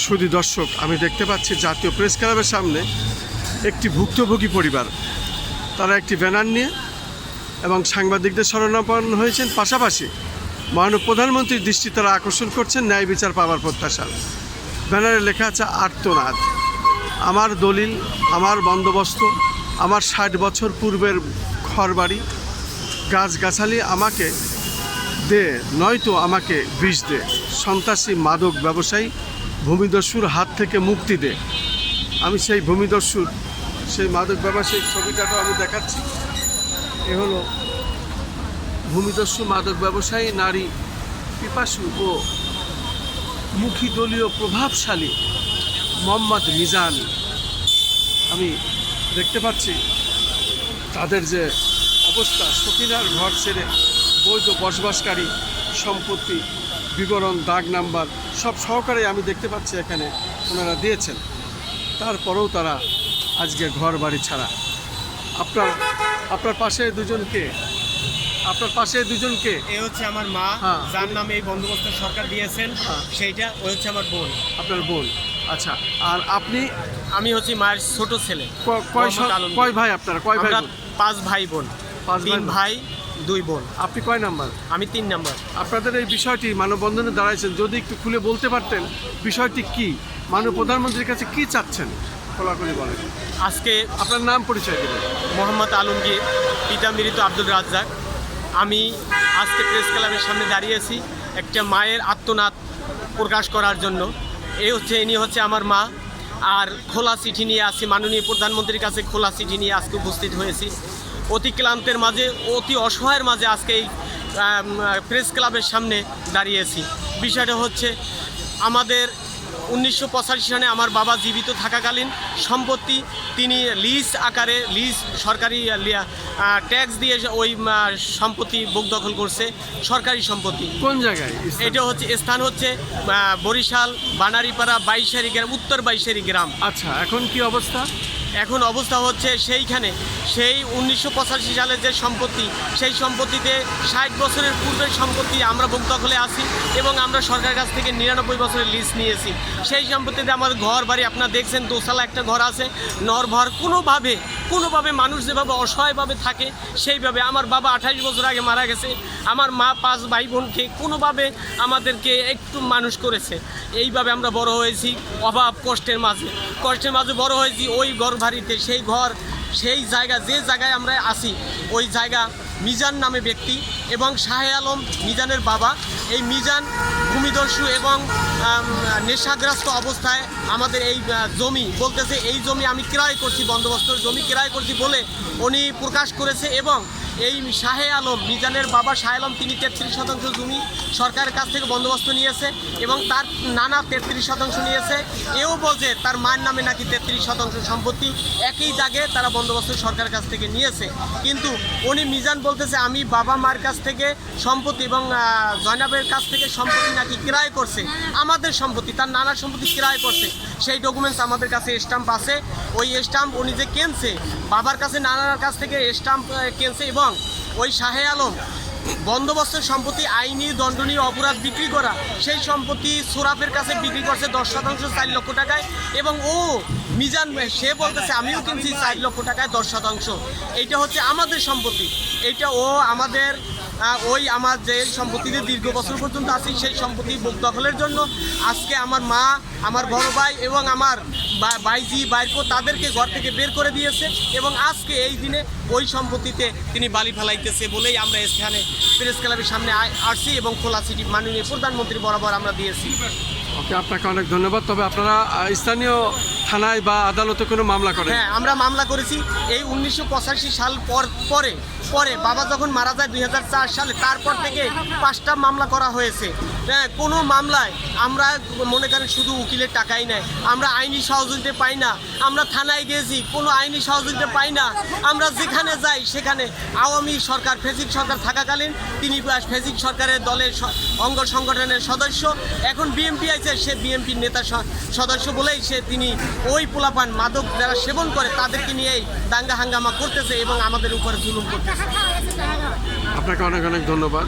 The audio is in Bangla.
সুধী দর্শক, আমি দেখতে পাচ্ছি জাতীয় প্রেস ক্লাবের সামনে একটি ভুক্তভোগী পরিবার, তারা একটি ব্যানার নিয়ে এবং সাংবাদিকদের শরণাপন্ন হয়েছেন। পাশাপাশি মাননীয় প্রধানমন্ত্রীর দৃষ্টি তারা আকর্ষণ করছেন ন্যায় বিচার পাওয়ার প্রত্যাশা। ব্যানারে লেখা আছে আর্তনাদ, আমার দলিল, আমার বন্দোবস্ত, আমার ৬০ বছর পূর্বের ঘরবাড়ি, গাছগাছালি আমাকে দে, নয়তো আমাকে বিষ দে, সন্ত্রাসী মাদক ব্যবসায়ী ভূমিদস্যুর হাত থেকে মুক্তি দে। আমি সেই ভূমিদস্যুর, সেই মাদক ব্যবসায়ী ছবিটাও আমি দেখাচ্ছি। এ হলো ভূমিদস্যু মাদক ব্যবসায়ী, নারী পিপাসু ও মুখী দলীয় প্রভাবশালী মোহাম্মদ মিজান। আমি দেখতে পাচ্ছি তাদের যে অবস্থা, সকিনার ঘর ছেড়ে বৈধ বসবাসকারী, সম্পত্তি বিবরণ, দাগ নাম্বার সব সহকারে আমি দেখতে পাচ্ছি এখানে ওনারা দিয়েছেন। তারপরেও তারা আজকে ঘর বাড়ি ছাড়া। আপনার পাশে দুজনকে, আপনার পাশে দুজনকে, এ হচ্ছে আমার মা, যার নামে এই বন্দোবস্ত সরকার দিয়েছেন, সেইটা ওই হচ্ছে আমার বোন। আপনার বোন, আচ্ছা। আর আপনি? আমি হচ্ছি মায়ের ছোট ছেলে। কয় ভাই আপনারা? কয় ভাই? 5 ভাই বোন। 3 ভাই 2 বোন। আপনি কয় নাম্বার? আমি 3 নাম্বার। আপনাদের এই বিষয়টি মানববন্ধনে দাঁড়াইছেন, যদি একটু খুলে বলতে পারতেন বিষয়টি কি, মাননীয় প্রধানমন্ত্রীর কাছে কি চাচ্ছেন খোলাখুলি বলেন। আজকে আপনার নাম পরিচয় দেবেন। মোহাম্মদ আলমগীর, পিতা মৃত আব্দুল রাজ্জাক। আমি আজকে প্রেস ক্লাবের সামনে দাঁড়িয়েছি একটা মায়ের আর্তনাদ প্রকাশ করার জন্য। ইনি হচ্ছে আমার মা। আর খোলা চিঠি নিয়ে আসি, মাননীয় প্রধানমন্ত্রীর কাছে খোলা চিঠি নিয়ে আজকে উপস্থিত হয়েছি। অতি ক্লান্তের মাঝে, অতি অসহায়ের মাঝে আজকে এই প্রেস ক্লাবের সামনে দাঁড়িয়েছি। বিষয়টা হচ্ছে আমাদের 1985 সালে আমার বাবা জীবিত থাকাকালীন সম্পত্তি তিনি লিজ আকারে, লিজ সরকারি ট্যাক্স দিয়ে ওই সম্পত্তি বুক দখল করছে, সরকারি সম্পত্তি। কোন জায়গায়? এটা হচ্ছে স্থান হচ্ছে বরিশাল বানারীপাড়া 22 গ্রাম, উত্তর 22 গ্রাম। আচ্ছা, এখন কি অবস্থা? এখন অবস্থা হচ্ছে সেইখানে সেই 1985 সালের যে সম্পত্তি, সেই সম্পত্তিতে 60 বছরের পূর্বের সম্পত্তি আমরা বুক দখলে আছি এবং আমরা সরকারের কাছ থেকে 99 বছরের লিজ নিয়েছি। সেই সম্পত্তিতে আমাদের ঘর বাড়ি আপনারা দেখছেন, দোতলা একটা ঘর আছে, নরভর। কোনোভাবে মানুষ যেভাবে অসহায়ভাবে থাকে সেইভাবে। আমার বাবা 28 বছর আগে মারা গেছে। আমার মা 5 ভাই বোনকে কোনোভাবে আমাদেরকে একটু মানুষ করেছে। এইভাবে আমরা বড় হয়েছি অভাব কষ্টের মাঝে বড় হয়েছি। ওই ঘর বাড়িতে, সেই ঘর, সেই জায়গা, যে জায়গায় আমরা আছি, ওই জায়গা মিজান নামে ব্যক্তি এবং শাহে আলম মিজানের বাবা। এই মিজান ভূমিদস্যু এবং নেশাগ্রস্ত অবস্থায় আমাদের এই জমি বলতেছে, এই জমি আমি ক্রয় করছি, বন্দোবস্তর জমি ক্রয় করছি বলে উনি প্রকাশ করেছে। এবং এই শাহে আলম, মিজানের বাবা শাহে আলম, তিনি 33% জমি সরকারের কাছ থেকে বন্দোবস্ত নিয়েছে এবং তার নানা 33% নিয়েছে। এও বলছে তার মায়ের নামে নাকি 33% সম্পত্তি একই জায়গায় তারা বন্দোবস্ত সরকারের কাছ থেকে নিয়েছে। কিন্তু উনি মিজান বলতেছে আমি বাবা মার কাছ থেকে সম্পত্তি এবং জয়নাবের কাছ থেকে সম্পত্তি নাকি ক্রয় করছে, আমাদের সম্পত্তি, তার নানা সম্পত্তি ক্রয় করছে। সেই ডকুমেন্টস আমাদের কাছে স্ট্যাম্প আছে। ওই স্ট্যাম্প উনি যে কিনছে, বাবার কাছে নানার কাছ থেকে স্ট্যাম্প কিনছে। এবং ওই শাহে আলম বন্দোবস্তের সম্পত্তি আইনি দণ্ডনীয় অপরাধ বিক্রি করা, সেই সম্পত্তি সোরাফের কাছে বিক্রি করছে 10% 4 লক্ষ টাকায়। এবং ও মিজান সে বলতেছে আমিও কিনছি 4 লক্ষ টাকায় 10%। এইটা হচ্ছে আমাদের সম্পত্তি। এইটা ও আমাদের ওই আমার যে সম্পত্তিতে দীর্ঘ বছর পর্যন্ত আছি, সেই সম্পত্তি বুক দখলের জন্য আজকে আমার মা, আমার বড় ভাই এবং আমার ভাইজি বাইকো তাদেরকে ঘর থেকে বের করে দিয়েছে। এবং আজকে এই দিনে ওই সম্পত্তিতে তিনি বালি ফেলাইতেছে বলেই আমরা এখানে প্রেস ক্লাবের সামনে আসছি এবং খোলা চিঠি মাননীয় প্রধানমন্ত্রী বরাবর আমরা দিয়েছি। ওকে, আপনাকে অনেক ধন্যবাদ। তবে আপনারা স্থানীয় থানায় বা আদালতে কোনো মামলা করেন? হ্যাঁ, আমরা মামলা করেছি। এই 1985 সাল পরে বাবা যখন মারা যায় 2004 সালে, তারপর থেকে 5টা মামলা করা হয়েছে। হ্যাঁ, কোনো মামলায় আমরা মনে করেন শুধু উকিলের টাকাই নেয়, আমরা আইনি সহযোগিতা পাই না। আমরা থানায় গিয়েছি, কোনো আইনি সহযোগিতা পাই না। আমরা যেখানে যাই সেখানে আওয়ামী সরকার, ফেসিক সরকার থাকাকালীন তিনি ফেসিক সরকারের দলের অঙ্গ সংগঠনের সদস্য। এখন বিএমপি আছে, সে বিএমপির নেতা সদস্য বলেই তিনি ওই পোলাপান মাদক যারা সেবন করে তাদেরকে নিয়েই দাঙ্গা হাঙ্গামা করতেছে এবং আমাদের উপরে জুলুম করতেছে। আপনাকে অনেক অনেক ধন্যবাদ।